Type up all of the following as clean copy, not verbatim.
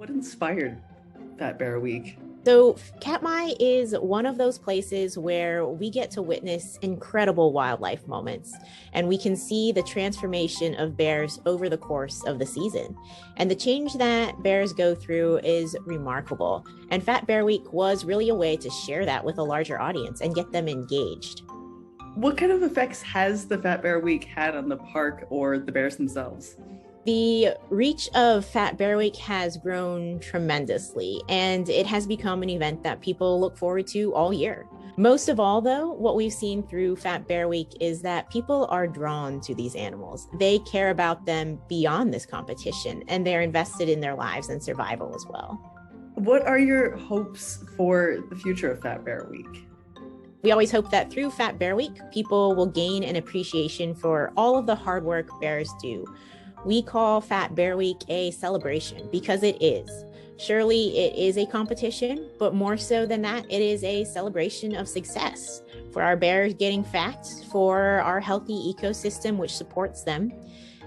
What inspired Fat Bear Week? So Katmai is one of those places where we get to witness incredible wildlife moments, and we can see the transformation of bears over the course of the season. And the change that bears go through is remarkable. And Fat Bear Week was really a way to share that with a larger audience and get them engaged. What kind of effects has the Fat Bear Week had on the park or the bears themselves? The reach of Fat Bear Week has grown tremendously, and it has become an event that people look forward to all year. Most of all, though, what we've seen through Fat Bear Week is that people are drawn to these animals. They care about them beyond this competition, and they're invested in their lives and survival as well. What are your hopes for the future of Fat Bear Week? We always hope that through Fat Bear Week, people will gain an appreciation for all of the hard work bears do. We call Fat Bear Week a celebration because it is. Surely it is a competition, but more so than that, it is a celebration of success for our bears getting fat, for our healthy ecosystem which supports them.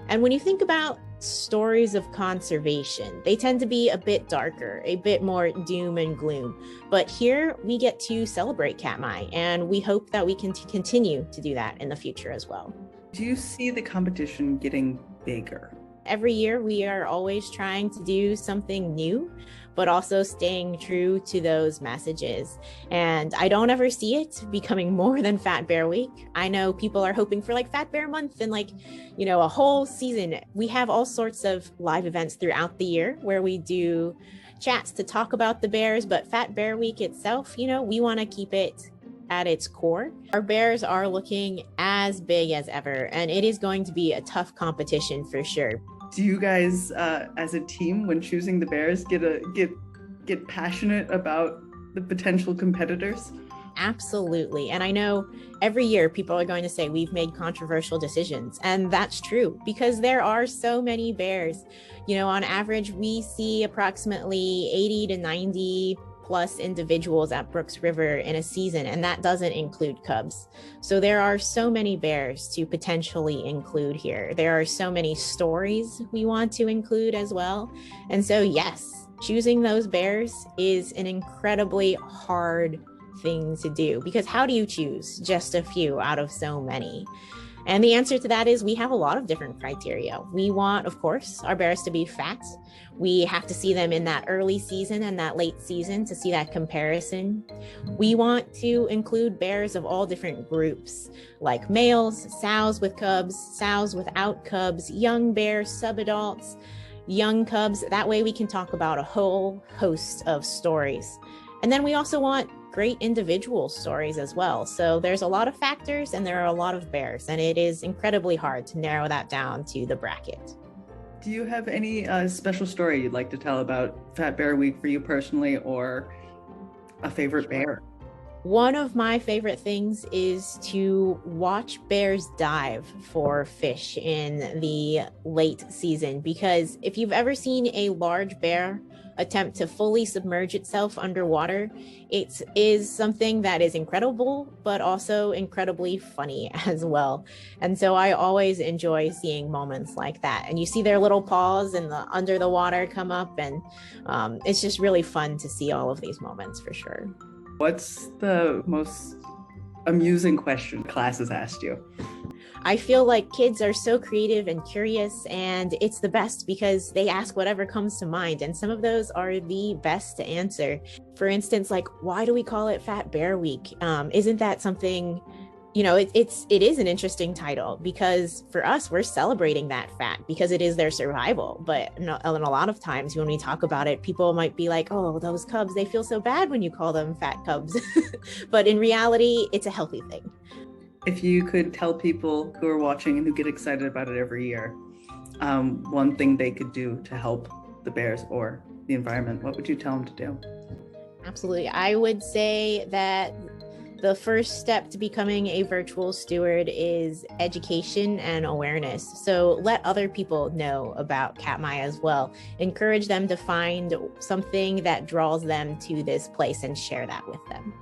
And when you think about stories of conservation, they tend to be a bit darker, a bit more doom and gloom. But here we get to celebrate Katmai, and we hope that we can continue to do that in the future as well. Do you see the competition getting bigger? Every year we are always trying to do something new, but also staying true to those messages. And I don't ever see it becoming more than Fat Bear Week. I know people are hoping for like Fat Bear Month and a whole season. We have all sorts of live events throughout the year where we do chats to talk about the bears, but Fat Bear Week itself, we want to keep it at its core. Our bears are looking as big as ever, and it is going to be a tough competition for sure. Do you guys, as a team, when choosing the bears, get passionate about the potential competitors? Absolutely. And I know every year people are going to say we've made controversial decisions. And that's true because there are so many bears. On average, we see approximately 80 to 90 plus individuals at Brooks River in a season, and that doesn't include cubs. So there are so many bears to potentially include here. There are so many stories we want to include as well. And so yes, choosing those bears is an incredibly hard thing to do because how do you choose just a few out of so many? And the answer to that is we have a lot of different criteria. We want, of course, our bears to be fat. We have to see them in that early season and that late season to see that comparison. We want to include bears of all different groups, like males, sows with cubs, sows without cubs, young bears, subadults, young cubs. That way we can talk about a whole host of stories. And then we also want great individual stories as well. So there's a lot of factors and there are a lot of bears, and it is incredibly hard to narrow that down to the bracket. Do you have any special story you'd like to tell about Fat Bear Week for you personally, or a favorite bear? One of my favorite things is to watch bears dive for fish in the late season, because if you've ever seen a large bear attempt to fully submerge itself underwater, it is something that is incredible, but also incredibly funny as well. And so I always enjoy seeing moments like that. And you see their little paws in the under the water come up, and it's just really fun to see all of these moments for sure. What's the most amusing question class has asked you? I feel like kids are so creative and curious, and it's the best because they ask whatever comes to mind. And some of those are the best to answer. For instance, like, why do we call it Fat Bear Week? Isn't that something, it is an interesting title because for us, we're celebrating that fat because it is their survival. But and a lot of times when we talk about it, people might be like, oh, those cubs, they feel so bad when you call them fat cubs. But in reality, it's a healthy thing. If you could tell people who are watching and who get excited about it every year, one thing they could do to help the bears or the environment, what would you tell them to do? Absolutely. I would say that the first step to becoming a virtual steward is education and awareness. So let other people know about Katmai as well. Encourage them to find something that draws them to this place and share that with them.